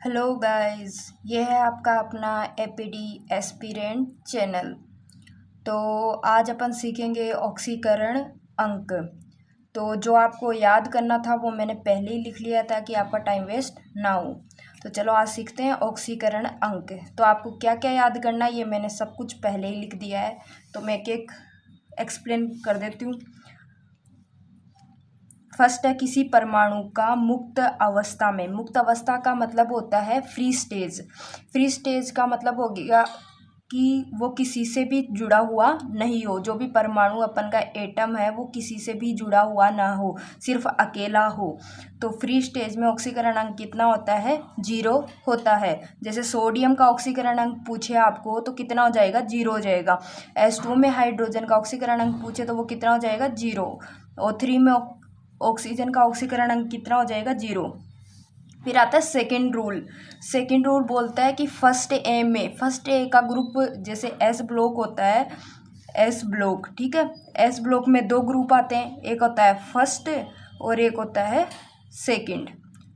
Hello guys, ये है आपका अपना एपीडी एस्पिरेंट चैनल। तो आज अपन सीखेंगे ऑक्सीकरण अंक। तो जो आपको याद करना था वो मैंने पहले ही लिख लिया था कि आपका टाइम वेस्ट ना हो। तो चलो आज सीखते हैं ऑक्सीकरण अंक। तो आपको क्या क्या याद करना है ये मैंने सब कुछ पहले ही लिख दिया है, तो मैं एक एक एक्सप्लेन कर देती हूँ। फर्स्ट है किसी परमाणु का मुक्त अवस्था में। मुक्त अवस्था का मतलब होता है फ्री स्टेज। फ्री स्टेज का मतलब हो गया कि वो किसी से भी जुड़ा हुआ नहीं हो। जो भी परमाणु अपन का एटम है वो किसी से भी जुड़ा हुआ ना हो, सिर्फ अकेला हो। तो फ्री स्टेज में ऑक्सीकरण अंक कितना होता है? 0 होता है। जैसे सोडियम का ऑक्सीकरण अंक पूछे आपको तो कितना हो जाएगा? 0 हो जाएगा। H2 में हाइड्रोजन का ऑक्सीकरण अंक पूछे तो वो कितना हो जाएगा? 0। O3 में ऑक्सीजन का ऑक्सीकरण अंक कितना हो जाएगा? 0। फिर आता है सेकेंड रूल। सेकेंड रूल बोलता है कि फर्स्ट ए में, फर्स्ट ए का ग्रुप जैसे एस ब्लॉक होता है, एस ब्लॉक, ठीक है। एस ब्लॉक में 2 ग्रुप आते हैं, एक होता है फर्स्ट और एक होता है सेकंड,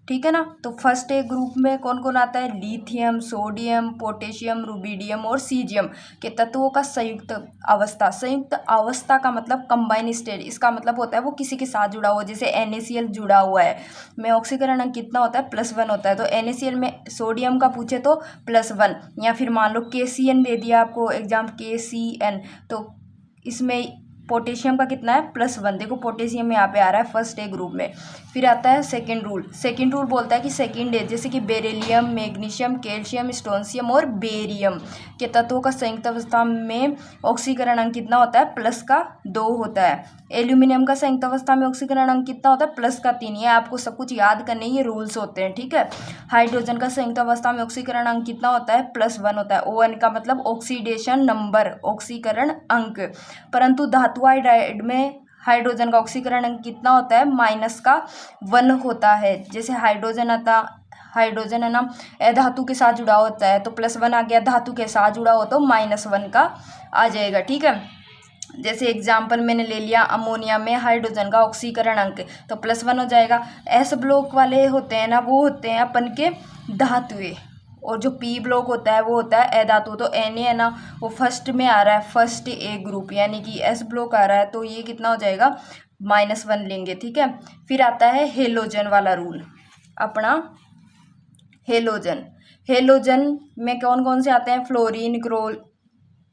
ठीक है ना। तो फर्स्ट ए ग्रुप में कौन कौन आता है? लिथियम, सोडियम, पोटेशियम, रुबिडियम और सीजियम के तत्वों का संयुक्त अवस्था। संयुक्त अवस्था का मतलब कंबाइन स्टेट, इसका मतलब होता है वो किसी के साथ जुड़ा हुआ, जैसे NaCl जुड़ा हुआ है। में ऑक्सीकरण अंक कितना होता है? +1 होता है। तो NaCl में सोडियम का पूछे तो +1, या फिर मान लो KCN दे दिया आपको एग्जाम, KCN, तो इसमें पोटेशियम का कितना है? +1। देखो पोटेशियम यहाँ पे आ रहा है फर्स्ट ए ग्रुप में। फिर आता है सेकेंड रूल। सेकेंड रूल बोलता है कि सेकेंड ए जैसे कि बेरिलियम, मैग्नीशियम, कैल्शियम, स्ट्रोंशियम और बेरियम के तत्वों का संयुक्त अवस्था में ऑक्सीकरण अंक कितना होता है? +2 होता है। एल्यूमिनियम का संयुक्त अवस्था में ऑक्सीकरण अंक कितना होता है? +3। ये आपको सब कुछ याद करने, ये रूल्स होते हैं, ठीक है। हाइड्रोजन का संयुक्त अवस्था में ऑक्सीकरण अंक कितना होता है? +1 होता है। ON का मतलब ऑक्सीडेशन नंबर, ऑक्सीकरण अंक। परंतु धातु हाइड्राइड में हाइड्रोजन का ऑक्सीकरण अंक कितना होता है? -1 होता है। जैसे हाइड्रोजन है ना, धातु के साथ जुड़ा होता है तो +1 आ गया, धातु के साथ जुड़ा हो तो -1 का आ जाएगा, ठीक है। जैसे एग्जाम्पल मैंने ले लिया अमोनिया में हाइड्रोजन का ऑक्सीकरण अंक, तो +1 हो जाएगा। एस ब्लॉक वाले होते हैं ना, वो होते हैं अपन के धातुएं, और जो पी ब्लॉक होता है वो होता है अधातु। तो Na है ना, वो फर्स्ट में आ रहा है, फर्स्ट ए ग्रुप, यानी कि एस ब्लॉक आ रहा है, तो ये कितना हो जाएगा? -1 लेंगे, ठीक है। फिर आता है हेलोजन वाला रूल अपना। हेलोजन, हेलोजन में कौन कौन से आते हैं? फ्लोरीन,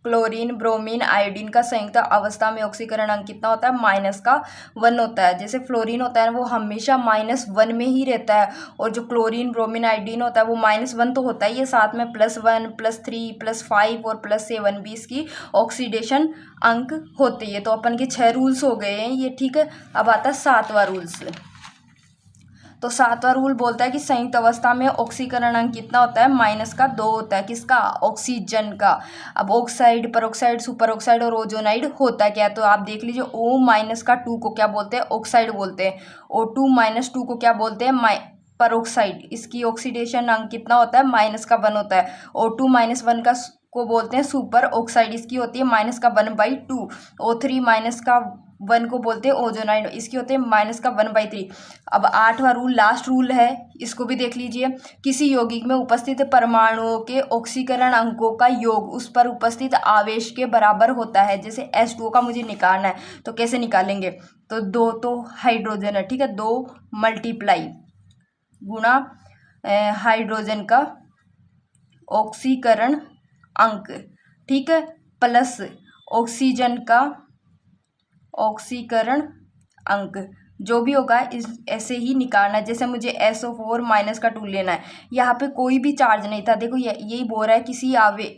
क्लोरीन, ब्रोमीन, आयोडीन का संयुक्त अवस्था में ऑक्सीकरण अंक कितना होता है? -1 होता है। जैसे फ्लोरीन होता है वो हमेशा -1 में ही रहता है, और जो क्लोरीन, ब्रोमीन, आयोडीन होता है वो -1 तो होता ही है, साथ में +1, +3, +5 और +7 भी इसकी ऑक्सीडेशन अंक होते हैं। तो अपन के 6 रूल्स हो गए हैं ये, ठीक है। अब आता है 7वां रूल्स। तो 7वां रूल बोलता है कि संयुक्त अवस्था में ऑक्सीकरण अंक कितना होता है? -2 होता है। किसका? ऑक्सीजन का। अब ऑक्साइड, परऑक्साइड, सुपर ऑक्साइड और ओजोनाइड होता क्या है? तो आप देख लीजिए, O-2 को क्या बोलते हैं? ऑक्साइड बोलते हैं। O2-2 को क्या बोलते हैं? परऑक्साइड। इसकी ऑक्सीडेशन अंक कितना होता है? -1 होता है। O2-1 को बोलते हैं सुपर ऑक्साइड, इसकी होती है -1/2। O3-1 को बोलते हैं ओजोनाइड, इसकी होते हैं -1/3। अब 8वां रूल, लास्ट रूल है, इसको भी देख लीजिए। किसी यौगिक में उपस्थित परमाणुओं के ऑक्सीकरण अंकों का योग उस पर उपस्थित आवेश के बराबर होता है। जैसे H2O का मुझे निकालना है तो कैसे निकालेंगे? तो 2 तो हाइड्रोजन है, ठीक है, 2 मल्टीप्लाई गुणा हाइड्रोजन का ऑक्सीकरण अंक, ठीक है, प्लस ऑक्सीजन का ऑक्सीकरण अंक, जो भी होगा इस ऐसे ही निकालना है। जैसे मुझे SO4- लेना है, यहाँ पे कोई भी चार्ज नहीं था। देखो यही बोल रहा है किसी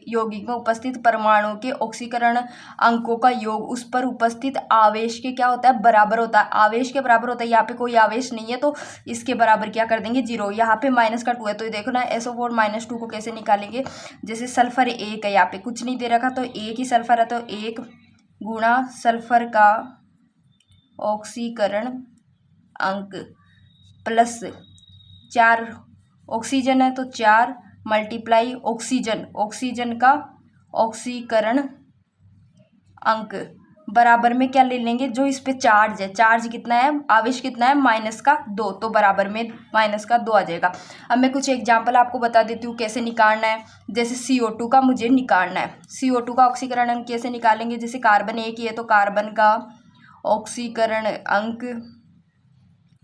यौगिक में उपस्थित परमाणु के ऑक्सीकरण अंकों का योग उस पर उपस्थित आवेश के क्या होता है? बराबर होता है। आवेश के बराबर होता है, यहाँ पे कोई आवेश नहीं है तो इसके बराबर क्या कर देंगे? 0। यहाँ पे -2 है तो देखो ना, SO4-2 को कैसे निकालेंगे? जैसे सल्फर 1 है, यहाँ पे कुछ नहीं दे रखा तो 1 ही सल्फर है, तो 1 गुणा सल्फर का ऑक्सीकरण अंक प्लस 4 ऑक्सीजन है तो 4 मल्टीप्लाई ऑक्सीजन का ऑक्सीकरण अंक बराबर में क्या ले लेंगे, जो इस पे चार्ज है, चार्ज कितना है, आवेश कितना है, -2, तो बराबर में -2 आ जाएगा। अब मैं कुछ एग्जांपल आपको बता देती हूँ कैसे निकालना है। जैसे CO2 का मुझे निकालना है, CO2 का ऑक्सीकरण अंक कैसे निकालेंगे, जैसे कार्बन एक ही है तो कार्बन का ऑक्सीकरण अंक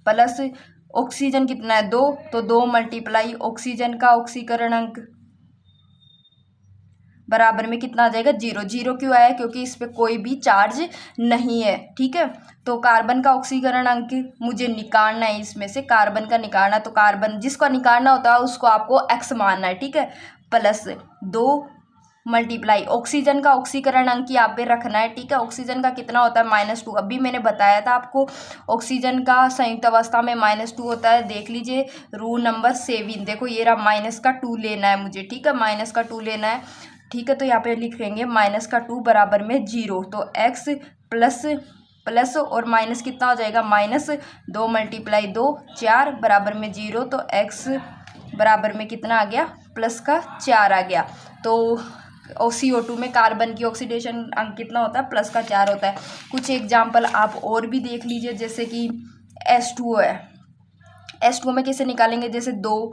प्लस ऑक्सीजन कितना है 2, तो 2 मल्टीप्लाई ऑक्सीजन का ऑक्सीकरण अंक बराबर में कितना आ जाएगा, 0। 0 क्यों आया, क्योंकि इस पे कोई भी चार्ज नहीं है, ठीक है। तो कार्बन का ऑक्सीकरण अंक मुझे निकालना है, इसमें से कार्बन का निकालना, तो कार्बन जिसका निकालना होता है उसको आपको x मानना है, ठीक है। प्लस 2 मल्टीप्लाई ऑक्सीजन का ऑक्सीकरण अंक यहाँ पे रखना है, ठीक है। ऑक्सीजन का कितना होता है, -2। अभी मैंने बताया था आपको ऑक्सीजन का संयुक्त अवस्था में -2 होता है, देख लीजिए रूल नंबर 7। देखो ये रहा, -2 लेना है मुझे, ठीक है, -2 लेना है, ठीक है। तो यहाँ पे लिखेंगे -2 बराबर में 0, तो x प्लस और माइनस कितना हो जाएगा, -2 मल्टीप्लाई 2 4 बराबर में 0, तो x बराबर में कितना आ गया, +4 आ गया। तो CO2 में कार्बन की ऑक्सीडेशन अंक कितना होता है, +4 होता है। कुछ एग्जाम्पल आप और भी देख लीजिए, जैसे कि H2O है, H2O में कैसे निकालेंगे, जैसे 2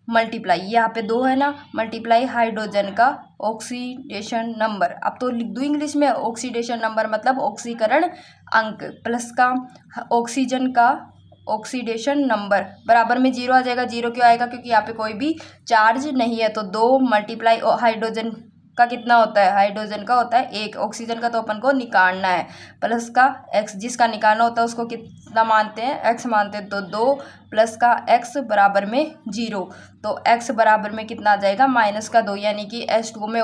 मल्टीप्लाई, यहाँ पे 2 है ना, मल्टीप्लाई हाइड्रोजन का ऑक्सीडेशन नंबर, अब तो लिख दूँ इंग्लिश में, ऑक्सीडेशन नंबर मतलब ऑक्सीकरण अंक, प्लस का ऑक्सीजन का ऑक्सीडेशन नंबर बराबर में 0 आ जाएगा। 0 क्यों आएगा, क्योंकि यहाँ पे कोई भी चार्ज नहीं है। तो 2 मल्टीप्लाई हाइड्रोजन का कितना होता है, हाइड्रोजन का होता है 1, ऑक्सीजन का तो अपन को निकालना है, प्लस का x, जिसका निकालना होता है उसको कितना मानते हैं, x मानते हैं, तो 2 प्लस का x बराबर में 0, तो x बराबर में कितना आ जाएगा, -2, यानी कि H2O में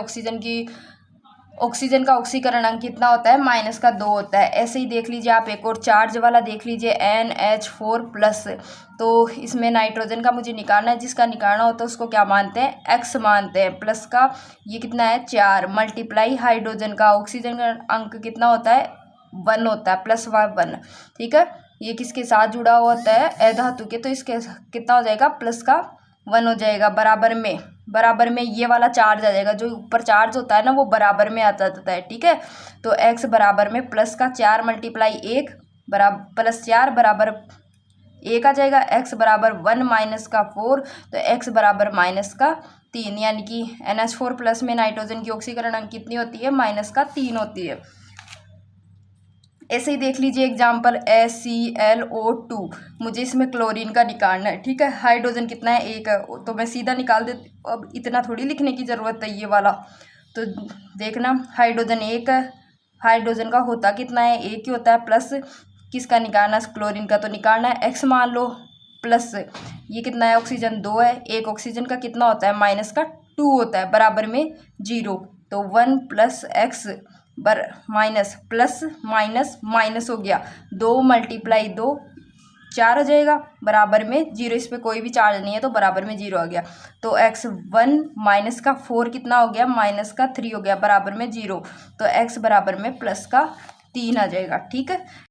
ऑक्सीजन का ऑक्सीकरण अंक कितना होता है, -2 होता है। ऐसे ही देख लीजिए आप, एक और चार्ज वाला देख लीजिए NH4+, तो इसमें नाइट्रोजन का मुझे निकालना है, जिसका निकालना होता है उसको क्या मानते हैं, x मानते हैं, प्लस का ये कितना है 4 मल्टीप्लाई हाइड्रोजन का ऑक्सीजन का अंक कितना होता है, 1 होता है, +1, ठीक है। ये किसके साथ जुड़ा हुआ होता है, अधातु के, तो इसके कितना हो जाएगा, +1 हो जाएगा। बराबर में ये वाला चार्ज आ जाएगा, जो ऊपर चार्ज होता है ना वो बराबर में आ जाता है, ठीक है। तो x बराबर में +4 मल्टीप्लाई 1 बराबर +4 बराबर 1 आ जाएगा। x बराबर 1 -4, तो x बराबर -3, यानी कि NH4+ में नाइट्रोजन की ऑक्सीकरण अंक कितनी होती है, -3 होती है। ऐसे ही देख लीजिए एग्जाम्पल HClO2, मुझे इसमें क्लोरीन का निकालना है, ठीक है। हाइड्रोजन कितना है, 1 है, तो मैं सीधा निकाल देती, अब इतना थोड़ी लिखने की ज़रूरत है ये वाला। तो देखना हाइड्रोजन 1 है, हाइड्रोजन का होता कितना है, 1 ही होता है, प्लस किसका निकालना है, क्लोरीन का, तो निकालना है x मान लो, प्लस ये कितना है, ऑक्सीजन 2 है, एक ऑक्सीजन का कितना होता है, -2 होता है, बराबर में 0, तो 1 + x प्लस माइनस हो गया, 2 मल्टीप्लाई 2 4 हो जाएगा, बराबर में 0, इस पर कोई भी चार्ज नहीं है तो बराबर में 0 आ गया। तो x1 -4 कितना हो गया, -3 हो गया, बराबर में 0, तो x बराबर में +3 आ जाएगा, ठीक है।